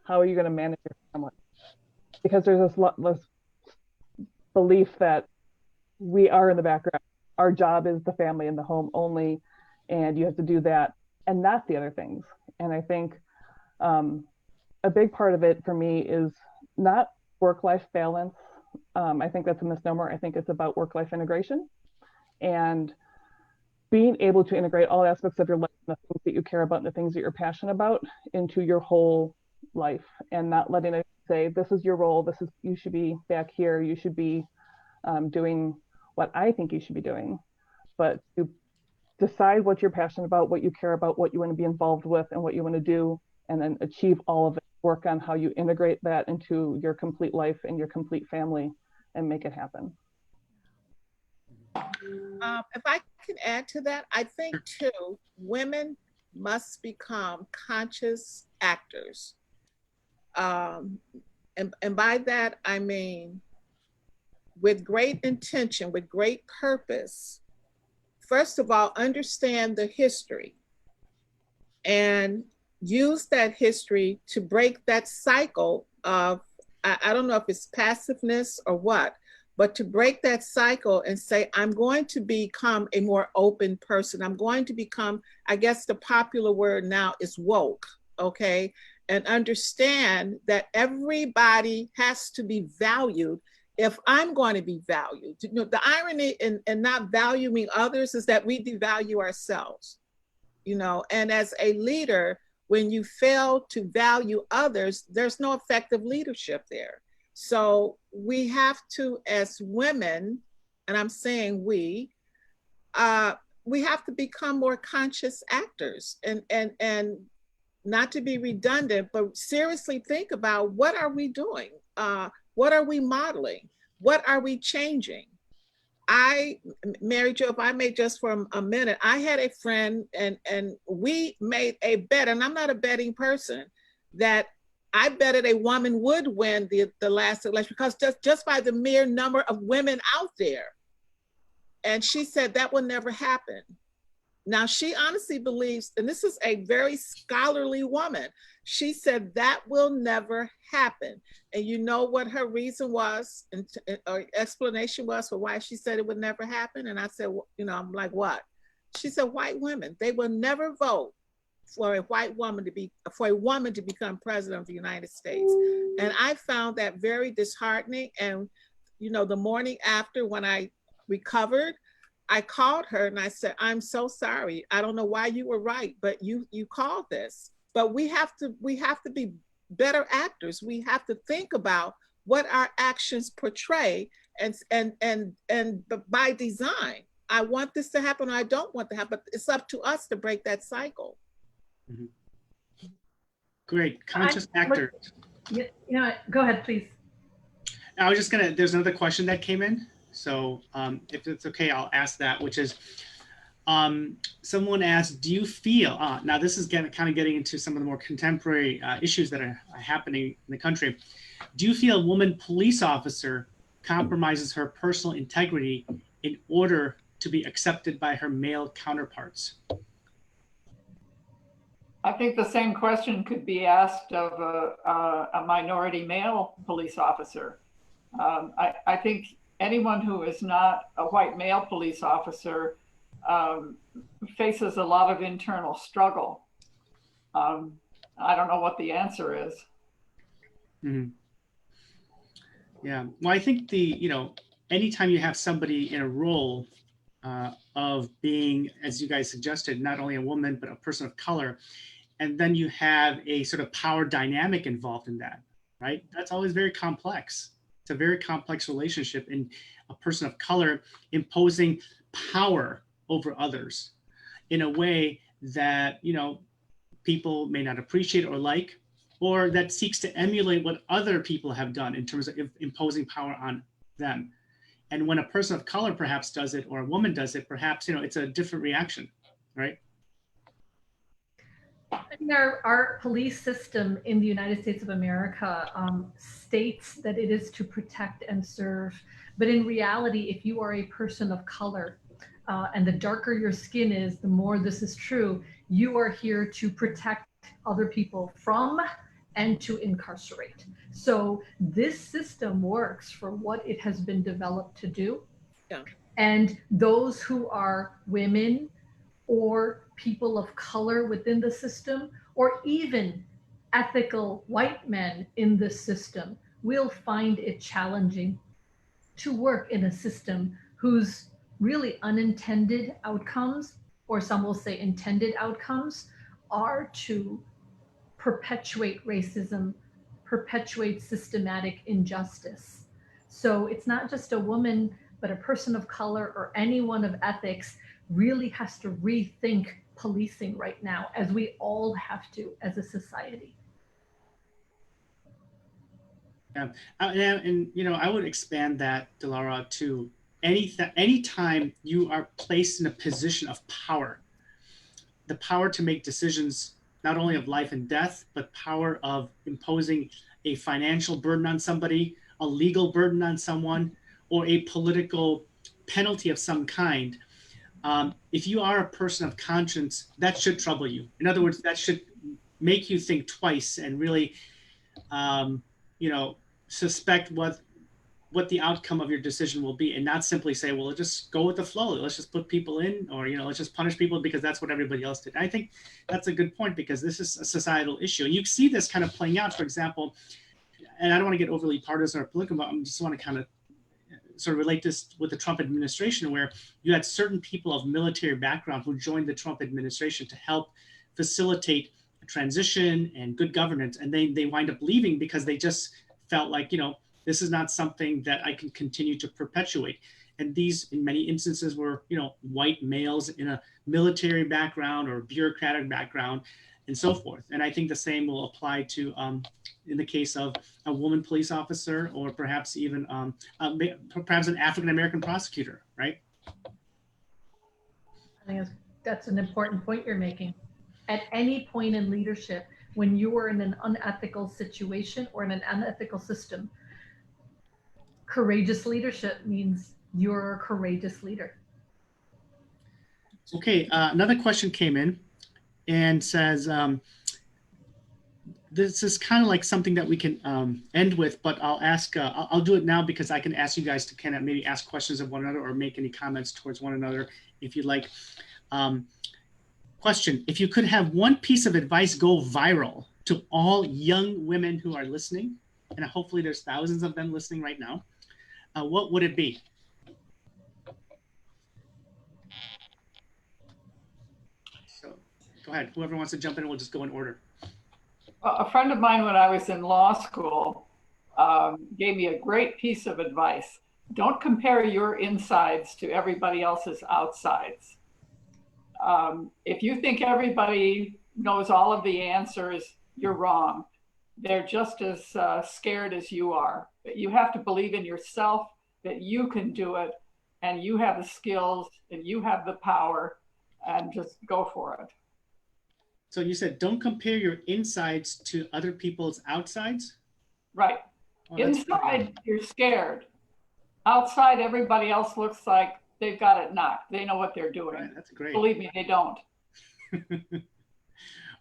How are you going to manage your family? Because there's this belief that we are in the background. Our job is the family and the home only, and you have to do that and not the other things. And I think a big part of it for me is not work-life balance. I think that's a misnomer. I think it's about work-life integration and being able to integrate all aspects of your life, the things that you care about and the things that you're passionate about into your whole life, and not letting it say, this is your role, you should be back here, you should be doing what I think you should be doing. But to decide what you're passionate about, what you care about, what you want to be involved with, and what you want to do, and then achieve all of it. Work on how you integrate that into your complete life and your complete family and make it happen. If I can add to that, I think too, women must become conscious actors. And by that, I mean, with great intention, with great purpose, first of all, understand the history and use that history to break that cycle of, I don't know if it's passiveness or what, but to break that cycle and say, I'm going to become a more open person. I'm going to become, I guess the popular word now is woke, okay? And understand that everybody has to be valued if I'm going to be valued. You know, the irony in not valuing others is that we devalue ourselves, you know, and as a leader, when you fail to value others, there's no effective leadership there. So we have to, as women, and I'm saying we have to become more conscious actors and not to be redundant, but seriously think about, what are we doing? What are we modeling? What are we changing? Mary Jo, if I may just for a minute, I had a friend and we made a bet, and I'm not a betting person, that I betted a woman would win the last election because just by the mere number of women out there. And she said that will never happen. Now she honestly believes, and this is a very scholarly woman, she said that will never happen. And you know what her reason was, or explanation was for why she said it would never happen? And I said, well, you know, I'm like, what? She said, white women, they will never vote for a woman to become president of the United States. And I found that very disheartening. And, you know, the morning after, when I recovered, I called her and I said, I'm so sorry. I don't know why you were right, but you called this. But we have to be better actors. We have to think about what our actions portray, and by design. I want this to happen, or I don't want to happen. It's up to us to break that cycle. Mm-hmm. Great, conscious actor. You know, go ahead, please. I was just there's another question that came in. So if it's okay, I'll ask that, which is, someone asked, do you feel, now this is kind of getting into some of the more contemporary issues that are happening in the country. Do you feel a woman police officer compromises her personal integrity in order to be accepted by her male counterparts? I think the same question could be asked of a minority male police officer. I think anyone who is not a white male police officer faces a lot of internal struggle. I don't know what the answer is. Mm-hmm. Yeah, well, I think anytime you have somebody in a role of being, as you guys suggested, not only a woman, but a person of color, and then you have a sort of power dynamic involved in that, right? That's always very complex. It's a very complex relationship, and a person of color imposing power over others in a way that, people may not appreciate or like, or that seeks to emulate what other people have done in terms of imposing power on them. And when a person of color perhaps does it, or a woman does it, perhaps, it's a different reaction, right? I mean, our police system in the United States of America states that it is to protect and serve. But in reality, if you are a person of color, and the darker your skin is, the more this is true, you are here to protect other people from and to incarcerate. So this system works for what it has been developed to do. Yeah. And those who are women or people of color within the system, or even ethical white men in the system, will find it challenging to work in a system whose really unintended outcomes, or some will say intended outcomes, are to perpetuate racism, perpetuate systematic injustice. So it's not just a woman, but a person of color or anyone of ethics really has to rethink policing right now, as we all have to as a society. Yeah, and I would expand that, Dilara, to anytime you are placed in a position of power, the power to make decisions not only of life and death, but power of imposing a financial burden on somebody, a legal burden on someone, or a political penalty of some kind. If you are a person of conscience, that should trouble you. In other words, that should make you think twice and really, suspect what the outcome of your decision will be, and not simply say, well, just go with the flow. Let's just put people in, or, let's just punish people because that's what everybody else did. I think that's a good point, because this is a societal issue. And you see this kind of playing out, for example, and I don't want to get overly partisan or political, but I just want to kind of sort of relate this with the Trump administration, where you had certain people of military background who joined the Trump administration to help facilitate a transition and good governance. And they wind up leaving because they just felt like, this is not something that I can continue to perpetuate. And these, in many instances, were, white males in a military background or bureaucratic background and so forth. And I think the same will apply to, in the case of a woman police officer, or perhaps even perhaps an African-American prosecutor, right? I think that's an important point you're making. At any point in leadership, when you are in an unethical situation or in an unethical system, courageous leadership means you're a courageous leader. Okay, another question came in and says, this is kind of like something that we can end with, but I'll ask, I'll do it now because I can ask you guys to kind of maybe ask questions of one another or make any comments towards one another if you'd like. Question, if you could have one piece of advice go viral to all young women who are listening, and hopefully there's thousands of them listening right now, what would it be? So go ahead, whoever wants to jump in, we'll just go in order. A friend of mine when I was in law school gave me a great piece of advice. Don't compare your insides to everybody else's outsides. If you think everybody knows all of the answers, you're wrong. They're just as scared as you are. But you have to believe in yourself that you can do it, and you have the skills and you have the power, and just go for it. So you said, don't compare your insides to other people's outsides? Right. Oh, inside, you're scared. Outside, everybody else looks like they've got it knocked. They know what they're doing. Right, that's great. Believe me, they don't.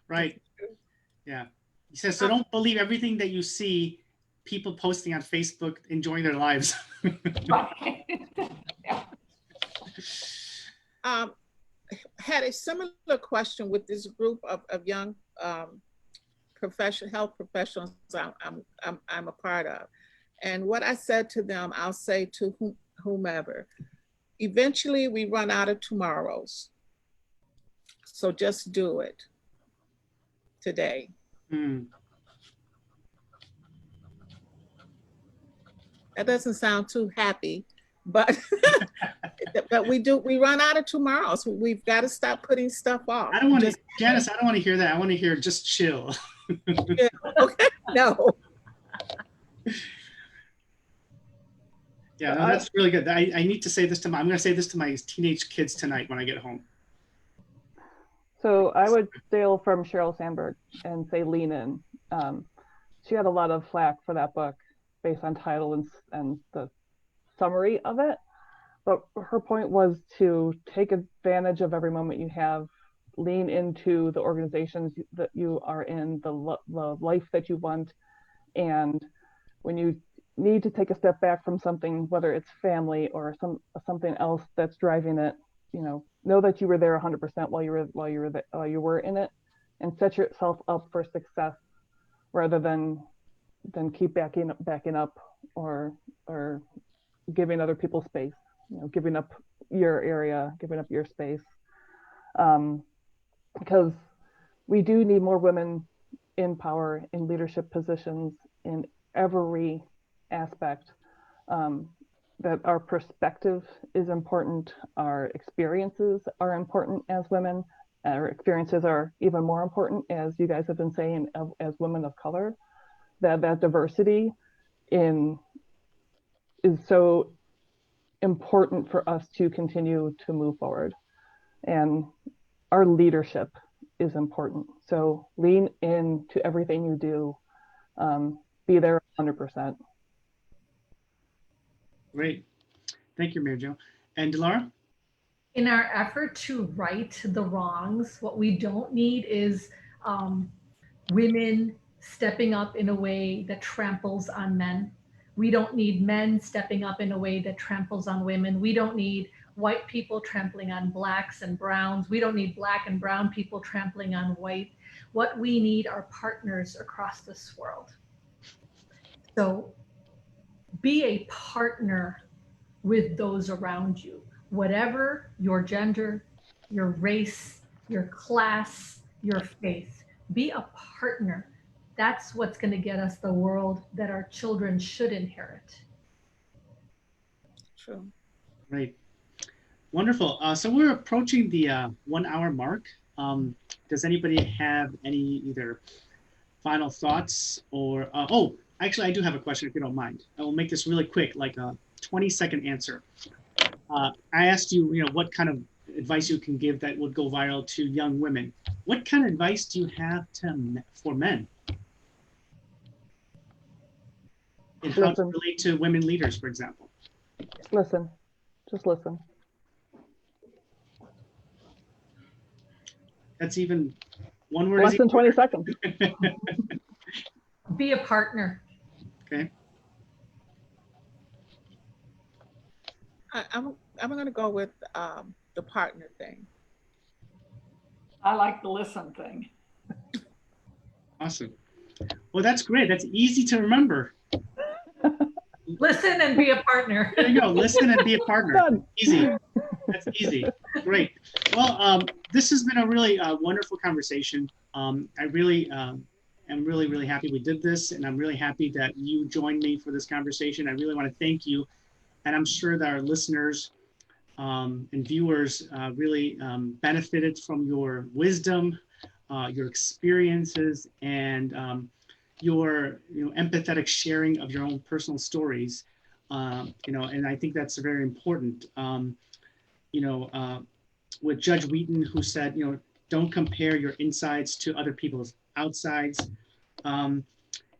Right. Yeah. He says, so don't believe everything that you see people posting on Facebook, enjoying their lives. Right. Had a similar question with this group of young health professionals I'm a part of. And what I said to them, I'll say to whomever, eventually we run out of tomorrows. So just do it today. That doesn't sound too happy, but but we run out of tomorrows. We've got to stop putting stuff off. I don't want to, Janice, I don't want to hear that. I want to hear just chill. Yeah, okay, no. Yeah, no, that's really good. I need to say this to I'm going to say this to my teenage kids tonight when I get home. So I would steal from Sheryl Sandberg and say lean in. She had a lot of flack for that book based on title and the summary of it. But her point was to take advantage of every moment you have, lean into the organizations that you are in, the life that you want. And when you need to take a step back from something, whether it's family or something else that's driving it, know that you were there 100% while you were in it, and set yourself up for success rather than keep backing up or giving other people space, giving up your area, giving up your space, because we do need more women in power, in leadership positions, in every aspect. That our perspective is important, our experiences are important as women, our experiences are even more important, as you guys have been saying, as women of color. That diversity is so important for us to continue to move forward, and our leadership is important. So lean into everything you do, be there 100%. Great. Thank you, Mary Jo. And Dilara? In our effort to right the wrongs, what we don't need is women stepping up in a way that tramples on men. We don't need men stepping up in a way that tramples on women. We don't need white people trampling on blacks and browns. We don't need black and brown people trampling on white. What we need are partners across this world. So be a partner with those around you, whatever your gender, your race, your class, your faith. Be a partner. That's what's going to get us the world that our children should inherit. True. Great. Wonderful. So we're approaching the 1 hour mark. Does anybody have any either final thoughts or, actually, I do have a question if you don't mind. I will make this really quick, like a 20-second answer. I asked you, what kind of advice you can give that would go viral to young women. What kind of advice do you have for men? And how to relate to women leaders, for example? Listen. Just listen. That's even one word. Less than 20 seconds. Be a partner. Okay. I'm going to go with the partner thing. I like the listen thing. Awesome. Well, that's great. That's easy to remember. Listen and be a partner. There you go. Listen and be a partner. Easy. That's easy. Great. Well, this has been a really wonderful conversation. I really am really happy we did this, and I'm really happy that you joined me for this conversation. I really want to thank you, and I'm sure that our listeners and viewers really benefited from your wisdom, your experiences, and your empathetic sharing of your own personal stories. And I think that's very important. With Judge Wheaton, who said, don't compare your insides to other people's outsides.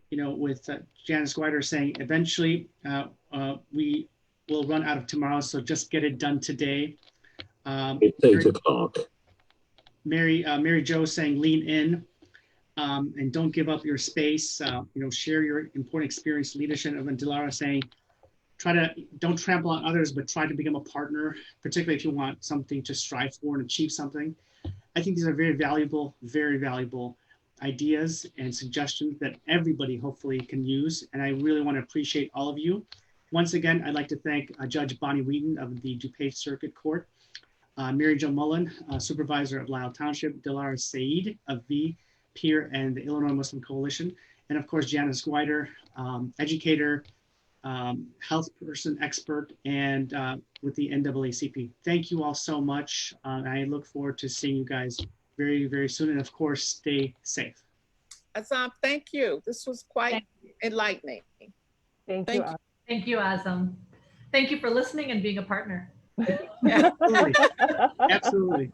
With Janice Guider saying, eventually we will run out of tomorrow, so just get it done today. It's 8 o'clock. Mary Jo saying, lean in. and don't give up your space. Share your important experience, leadership. And Dilara saying, don't trample on others, but try to become a partner, particularly if you want something to strive for and achieve something. I think these are very valuable ideas and suggestions that everybody hopefully can use. And I really want to appreciate all of you. Once again, I'd like to thank Judge Bonnie Wheaton of the DuPage Circuit Court, Jo Mullen, Supervisor of Lisle Township, Dolores Aide of the Peer and the Illinois Muslim Coalition, and of course, Janice Guider, educator, health person, expert, and with the NAACP. Thank you all so much. I look forward to seeing you guys very, very soon. And of course, stay safe. Azam, thank you. This was quite enlightening. Thank you. Thank you, Azam. Thank you for listening and being a partner. Absolutely. Absolutely.